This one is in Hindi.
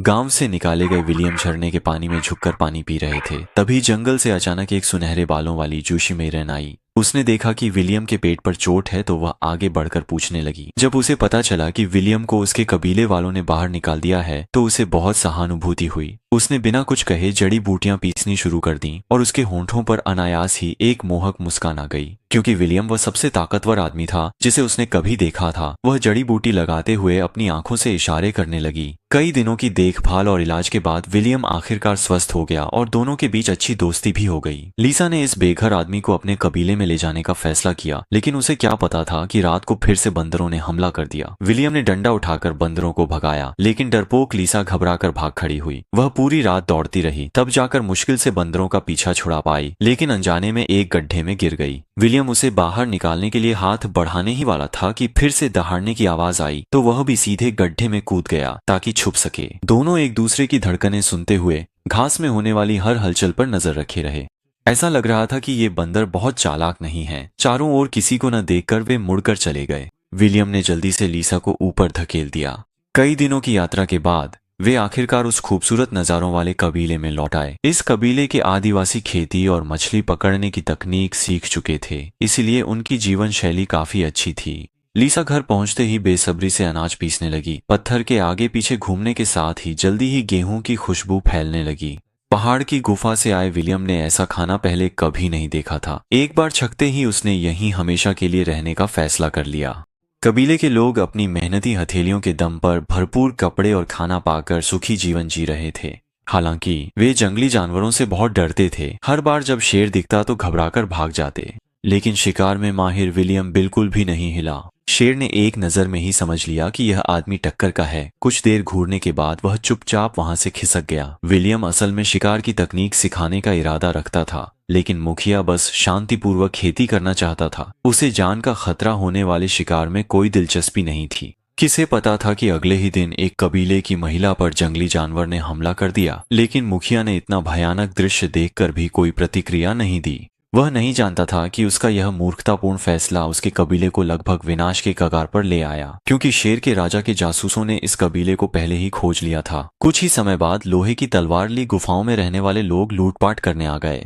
गांव से निकाले गए विलियम झरने के पानी में झुककर पानी पी रहे थे। तभी जंगल से अचानक एक सुनहरे बालों वाली जूशी मेरन आई। उसने देखा कि विलियम के पेट पर चोट है तो वह आगे बढ़कर पूछने लगी। जब उसे पता चला कि विलियम को उसके कबीले वालों ने बाहर निकाल दिया है तो उसे बहुत सहानुभूति हुई। उसने बिना कुछ कहे जड़ी बूटियां पीसनी शुरू कर दी और उसके होंठों पर अनायास ही एक मोहक मुस्कान आ गई, क्योंकि विलियम वह सबसे ताकतवर आदमी था जिसे उसने कभी देखा था। वह जड़ी बूटी लगाते हुए अपनी आंखों से इशारे करने लगी। कई दिनों की देखभाल और इलाज के बाद विलियम आखिरकार स्वस्थ हो गया और दोनों के बीच अच्छी दोस्ती भी हो गई। लीसा ने इस बेघर आदमी को अपने कबीले में ले जाने का फैसला किया, लेकिन उसे क्या पता था कि रात को फिर से बंदरों ने हमला कर दिया। विलियम ने डंडा उठाकर बंदरों को भगाया, लेकिन डरपोक लीसा घबराकर भाग खड़ी हुई। वह पूरी रात दौड़ती रही, तब जाकर मुश्किल से बंदरों का पीछा छुड़ा पाई, लेकिन अनजाने में एक गड्ढे में गिर गई। विलियम उसे बाहर निकालने के लिए हाथ बढ़ाने ही वाला था कि फिर से दहाड़ने की आवाज आई तो वह भी सीधे गड्ढे में कूद गया ताकि छुप सके। दोनों एक दूसरे की धड़कनें सुनते हुए घास में होने वाली हर हलचल पर नजर रखे रहे। ऐसा लग रहा था कि ये बंदर बहुत चालाक नहीं है। चारों ओर किसी को न देखकर वे मुड़कर चले गए। विलियम ने जल्दी से लीसा को ऊपर धकेल दिया। कई दिनों की यात्रा के बाद वे आखिरकार उस खूबसूरत नजारों वाले कबीले में लौट आए। इस कबीले के आदिवासी खेती और मछली पकड़ने की तकनीक सीख चुके थे, इसलिए उनकी जीवन शैली काफी अच्छी थी। लीसा घर पहुंचते ही बेसब्री से अनाज पीसने लगी। पत्थर के आगे पीछे घूमने के साथ ही जल्दी ही गेहूं की खुशबू फैलने लगी। पहाड़ की गुफा से आए विलियम ने ऐसा खाना पहले कभी नहीं देखा था। एक बार छकते ही उसने यहीं हमेशा के लिए रहने का फैसला कर लिया। कबीले के लोग अपनी मेहनती हथेलियों के दम पर भरपूर कपड़े और खाना पाकर सुखी जीवन जी रहे थे। हालांकि वे जंगली जानवरों से बहुत डरते थे। हर बार जब शेर दिखता तो घबराकर भाग जाते, लेकिन शिकार में माहिर विलियम बिल्कुल भी नहीं हिला। शेर ने एक नजर में ही समझ लिया कि यह आदमी टक्कर का है। कुछ देर घूरने के बाद वह चुपचाप वहां से खिसक गया। विलियम असल में शिकार की तकनीक सिखाने का इरादा रखता था, लेकिन मुखिया बस शांतिपूर्वक खेती करना चाहता था। उसे जान का खतरा होने वाले शिकार में कोई दिलचस्पी नहीं थी। किसे पता था कि अगले ही दिन एक कबीले की महिला पर जंगली जानवर ने हमला कर दिया, लेकिन मुखिया ने इतना भयानक दृश्य देखकर भी कोई प्रतिक्रिया नहीं दी। वह नहीं जानता था कि उसका यह मूर्खतापूर्ण फैसला उसके कबीले को लगभग विनाश के कगार पर ले आया, क्योंकि शेर के राजा के जासूसों ने इस कबीले को पहले ही खोज लिया था। कुछ ही समय बाद लोहे की तलवार ली गुफाओं में रहने वाले लोग लूटपाट करने आ गए।